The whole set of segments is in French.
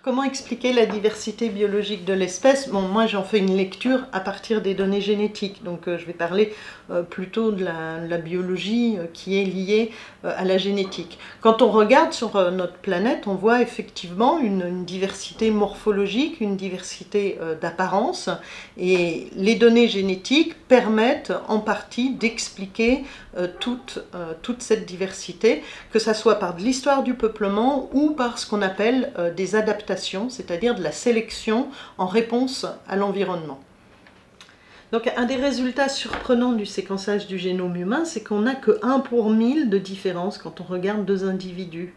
Comment expliquer la diversité biologique de l'espèce? Bon, moi j'en fais une lecture à partir des données génétiques, donc je vais parler plutôt de la biologie qui est liée à la génétique. Quand on regarde sur notre planète, on voit effectivement une diversité morphologique, une diversité d'apparence, et les données génétiques permettent en partie d'expliquer toute cette diversité, que ce soit par de l'histoire du peuplement ou par ce qu'on appelle des adaptations, c'est-à-dire de la sélection en réponse à l'environnement. Donc un des résultats surprenants du séquençage du génome humain, c'est qu'on n'a que 1 pour 1000 de différence quand on regarde deux individus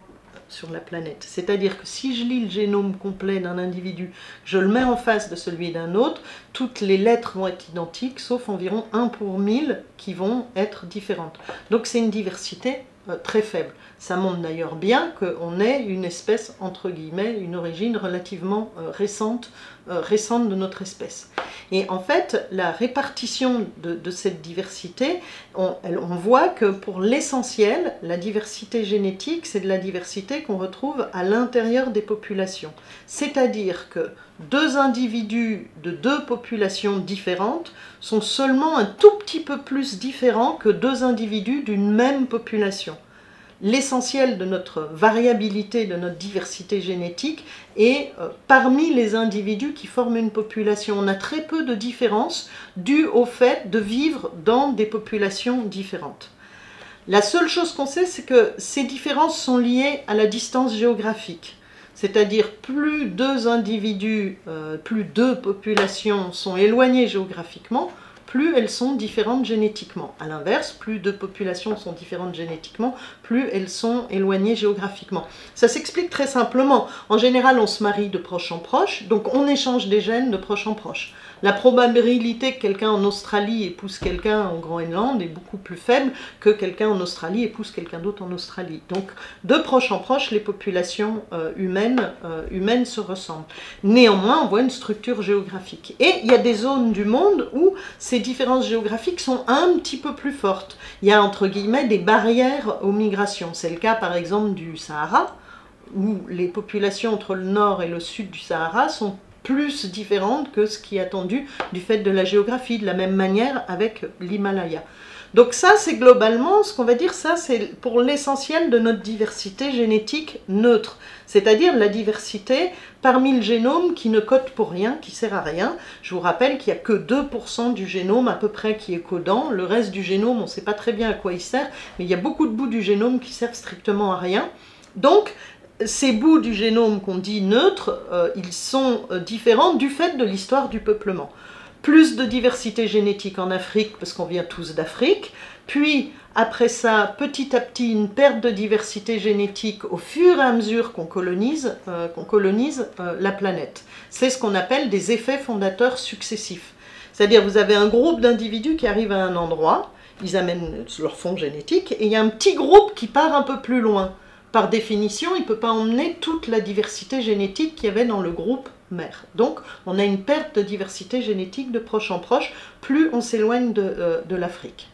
sur la planète. C'est-à-dire que si je lis le génome complet d'un individu, je le mets en face de celui d'un autre, toutes les lettres vont être identiques, sauf environ 1 pour 1000 qui vont être différentes. Donc c'est une diversité très faible. Ça montre d'ailleurs bien qu'on est une espèce, entre guillemets, une origine relativement récente de notre espèce. Et en fait, la répartition de cette diversité, on voit que pour l'essentiel, la diversité génétique, c'est de la diversité qu'on retrouve à l'intérieur des populations. C'est-à-dire que deux individus de deux populations différentes sont seulement un tout petit peu plus différents que deux individus d'une même population. L'essentiel de notre variabilité, de notre diversité génétique est parmi les individus qui forment une population. On a très peu de différences dues au fait de vivre dans des populations différentes. La seule chose qu'on sait, c'est que ces différences sont liées à la distance géographique. C'est-à-dire plus deux individus, plus deux populations sont éloignées géographiquement, plus elles sont différentes génétiquement. A l'inverse, plus deux populations sont différentes génétiquement, plus elles sont éloignées géographiquement. Ça s'explique très simplement. En général, on se marie de proche en proche, donc on échange des gènes de proche en proche. La probabilité que quelqu'un en Australie épouse quelqu'un en Groenland est beaucoup plus faible que quelqu'un en Australie épouse quelqu'un d'autre en Australie. Donc, de proche en proche, les populations humaines se ressemblent. Néanmoins, on voit une structure géographique. Et il y a des zones du monde où ces différences géographiques sont un petit peu plus fortes. Il y a, entre guillemets, des barrières aux migrations. C'est le cas, par exemple, du Sahara, où les populations entre le nord et le sud du Sahara sont plus différentes que ce qui est attendu du fait de la géographie, de la même manière avec l'Himalaya. Donc ça, c'est globalement, ce qu'on va dire, ça c'est pour l'essentiel de notre diversité génétique neutre, c'est-à-dire la diversité parmi le génome qui ne code pour rien, qui sert à rien. Je vous rappelle qu'il n'y a que 2% du génome à peu près qui est codant, le reste du génome, on ne sait pas très bien à quoi il sert, mais il y a beaucoup de bouts du génome qui servent strictement à rien. Donc, ces bouts du génome qu'on dit neutres, ils sont différents du fait de l'histoire du peuplement. Plus de diversité génétique en Afrique, parce qu'on vient tous d'Afrique, puis après ça, petit à petit, une perte de diversité génétique au fur et à mesure qu'on colonise la planète. C'est ce qu'on appelle des effets fondateurs successifs. C'est-à-dire, vous avez un groupe d'individus qui arrivent à un endroit, ils amènent leur fond génétique, et il y a un petit groupe qui part un peu plus loin. Par définition, il ne peut pas emmener toute la diversité génétique qu'il y avait dans le groupe mère. Donc, on a une perte de diversité génétique de proche en proche, plus on s'éloigne de l'Afrique.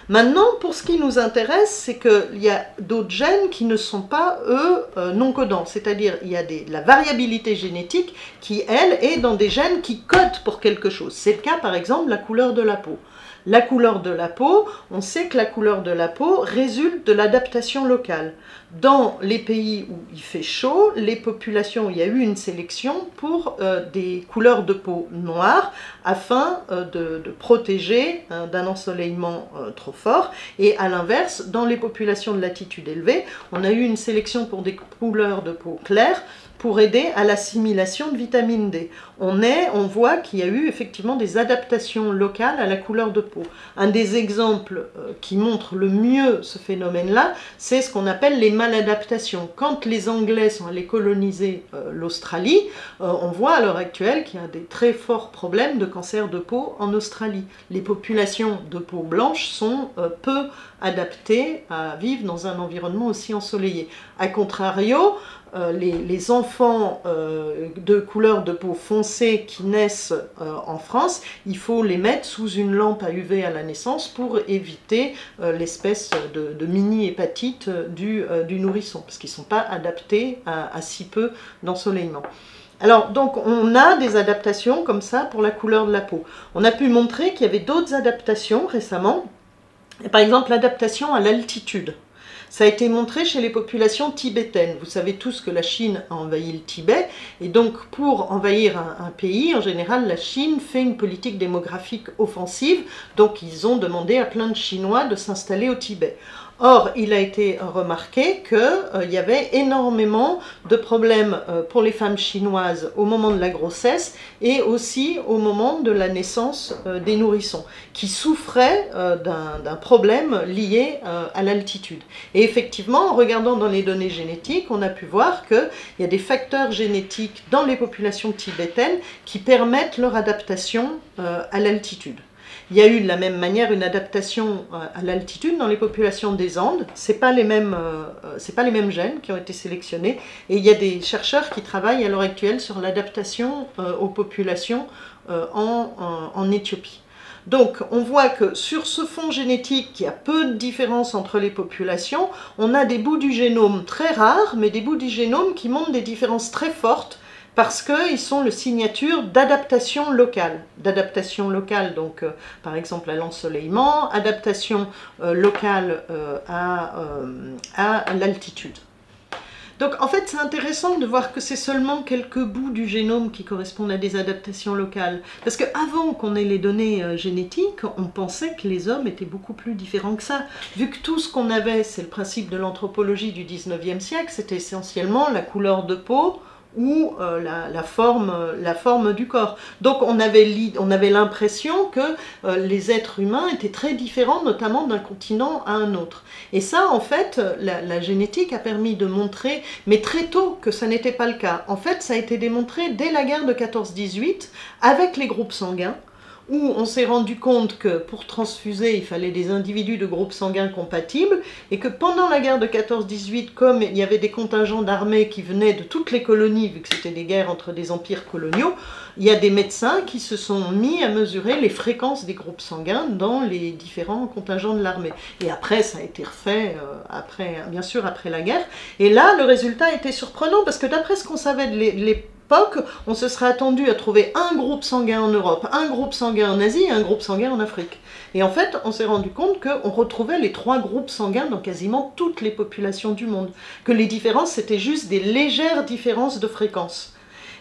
Maintenant, pour ce qui nous intéresse, c'est qu'il y a d'autres gènes qui ne sont pas, eux, non codants. C'est-à-dire, il y a la variabilité génétique qui, elle, est dans des gènes qui codent pour quelque chose. C'est le cas, par exemple, de la couleur de la peau. La couleur de la peau, on sait que la couleur de la peau résulte de l'adaptation locale. Dans les pays où il fait chaud, les populations où il y a eu une sélection pour des couleurs de peau noires afin de protéger d'un ensoleillement trop fort. Et à l'inverse, dans les populations de latitude élevée, on a eu une sélection pour des couleurs de peau claires pour aider à l'assimilation de vitamine D. On voit qu'il y a eu effectivement des adaptations locales à la couleur de peau. Un des exemples qui montre le mieux ce phénomène-là, c'est ce qu'on appelle les maladaptations. Quand les Anglais sont allés coloniser l'Australie, on voit à l'heure actuelle qu'il y a des très forts problèmes de cancer de peau en Australie. Les populations de peau blanche sont peu adaptées à vivre dans un environnement aussi ensoleillé. A contrario, les enfants de couleur de peau foncée qui naissent en France, il faut les mettre sous une lampe à UV à la naissance pour éviter l'espèce de mini-hépatite du nourrisson, parce qu'ils ne sont pas adaptés à si peu d'ensoleillement. Alors, donc, on a des adaptations comme ça pour la couleur de la peau. On a pu montrer qu'il y avait d'autres adaptations récemment, par exemple l'adaptation à l'altitude. Ça a été montré chez les populations tibétaines. Vous savez tous que la Chine a envahi le Tibet, et donc pour envahir un pays, en général, la Chine fait une politique démographique offensive, donc ils ont demandé à plein de Chinois de s'installer au Tibet. Or, il a été remarqué qu'il y avait énormément de problèmes pour les femmes chinoises au moment de la grossesse et aussi au moment de la naissance des nourrissons, qui souffraient d'un problème lié à l'altitude. Et effectivement, en regardant dans les données génétiques, on a pu voir qu'il y a des facteurs génétiques dans les populations tibétaines qui permettent leur adaptation à l'altitude. Il y a eu de la même manière une adaptation à l'altitude dans les populations des Andes. Ce n'est pas les mêmes gènes qui ont été sélectionnés. Et il y a des chercheurs qui travaillent à l'heure actuelle sur l'adaptation aux populations en Éthiopie. Donc on voit que sur ce fond génétique, il y a peu de différence entre les populations. On a des bouts du génome très rares, mais des bouts du génome qui montrent des différences très fortes, parce qu'ils sont le signature d'adaptation locale. D'adaptation locale, donc par exemple à l'ensoleillement, adaptation locale à l'altitude. Donc en fait c'est intéressant de voir que c'est seulement quelques bouts du génome qui correspondent à des adaptations locales. Parce qu'avant qu'on ait les données génétiques, on pensait que les hommes étaient beaucoup plus différents que ça. Vu que tout ce qu'on avait, c'est le principe de l'anthropologie du 19e siècle, c'était essentiellement la couleur de peau, ou la forme du corps. Donc on avait l'impression que les êtres humains étaient très différents, notamment d'un continent à un autre. Et ça, en fait, la génétique a permis de montrer, mais très tôt, que ça n'était pas le cas. En fait, ça a été démontré dès la guerre de 14-18, avec les groupes sanguins, où on s'est rendu compte que pour transfuser, il fallait des individus de groupes sanguins compatibles, et que pendant la guerre de 14-18, comme il y avait des contingents d'armées qui venaient de toutes les colonies, vu que c'était des guerres entre des empires coloniaux, il y a des médecins qui se sont mis à mesurer les fréquences des groupes sanguins dans les différents contingents de l'armée. Et après, ça a été refait, bien sûr, après la guerre. Et là, le résultat était surprenant, parce que d'après ce qu'on savait de l'époque, on se serait attendu à trouver un groupe sanguin en Europe, un groupe sanguin en Asie et un groupe sanguin en Afrique. Et en fait, on s'est rendu compte qu'on retrouvait les 3 groupes sanguins dans quasiment toutes les populations du monde. Que les différences, c'était juste des légères différences de fréquence.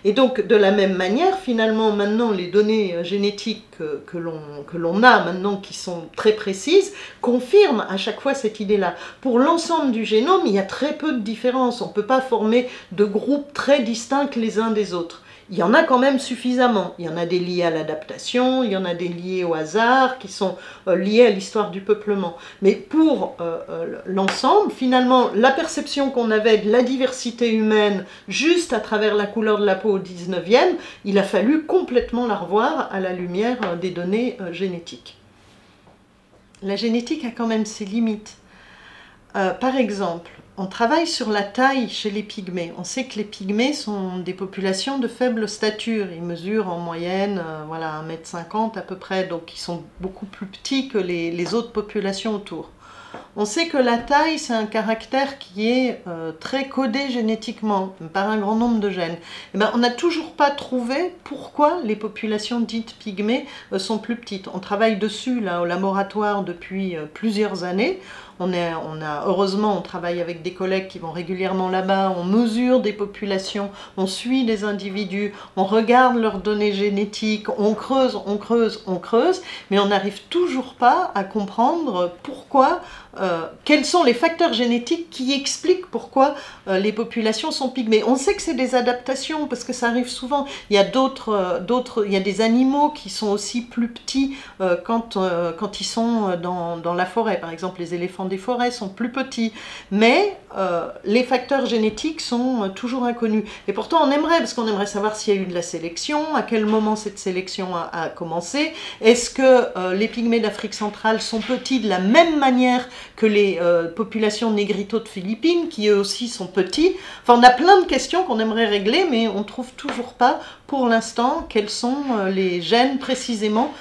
Et donc, de la même manière, finalement, maintenant, les données génétiques que l'on a maintenant, qui sont très précises, confirment à chaque fois cette idée-là. Pour l'ensemble du génome, il y a très peu de différences. On ne peut pas former de groupes très distincts les uns des autres. Il y en a quand même suffisamment. Il y en a des liés à l'adaptation, il y en a des liés au hasard, qui sont liés à l'histoire du peuplement. Mais pour l'ensemble, finalement, la perception qu'on avait de la diversité humaine juste à travers la couleur de la peau au 19e, il a fallu complètement la revoir à la lumière des données génétiques. La génétique a quand même ses limites. Par exemple, on travaille sur la taille chez les pygmées. On sait que les pygmées sont des populations de faible stature. Ils mesurent en moyenne 1,50 m à peu près, donc ils sont beaucoup plus petits que les autres populations autour. On sait que la taille, c'est un caractère qui est très codé génétiquement par un grand nombre de gènes. Et ben, on n'a toujours pas trouvé pourquoi les populations dites pygmées sont plus petites. On travaille dessus là, au laboratoire depuis plusieurs années. Heureusement, on travaille avec des collègues qui vont régulièrement là-bas, on mesure des populations, on suit des individus, on regarde leurs données génétiques, on creuse, mais on n'arrive toujours pas à comprendre pourquoi, quels sont les facteurs génétiques qui expliquent pourquoi les populations sont pygmées. On sait que c'est des adaptations, parce que ça arrive souvent. Il y a des animaux qui sont aussi plus petits quand ils sont dans la forêt. Par exemple, les éléphants des forêts sont plus petits, mais les facteurs génétiques sont toujours inconnus. Et pourtant, on aimerait, parce qu'on aimerait savoir s'il y a eu de la sélection, à quel moment cette sélection a commencé, est-ce que les pygmées d'Afrique centrale sont petits de la même manière que les populations négrito de Philippines, qui eux aussi sont petits. Enfin, on a plein de questions qu'on aimerait régler, mais on ne trouve toujours pas, pour l'instant, quels sont les gènes précisément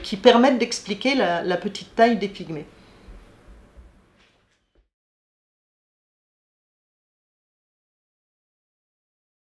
qui permettent d'expliquer la petite taille des pygmées.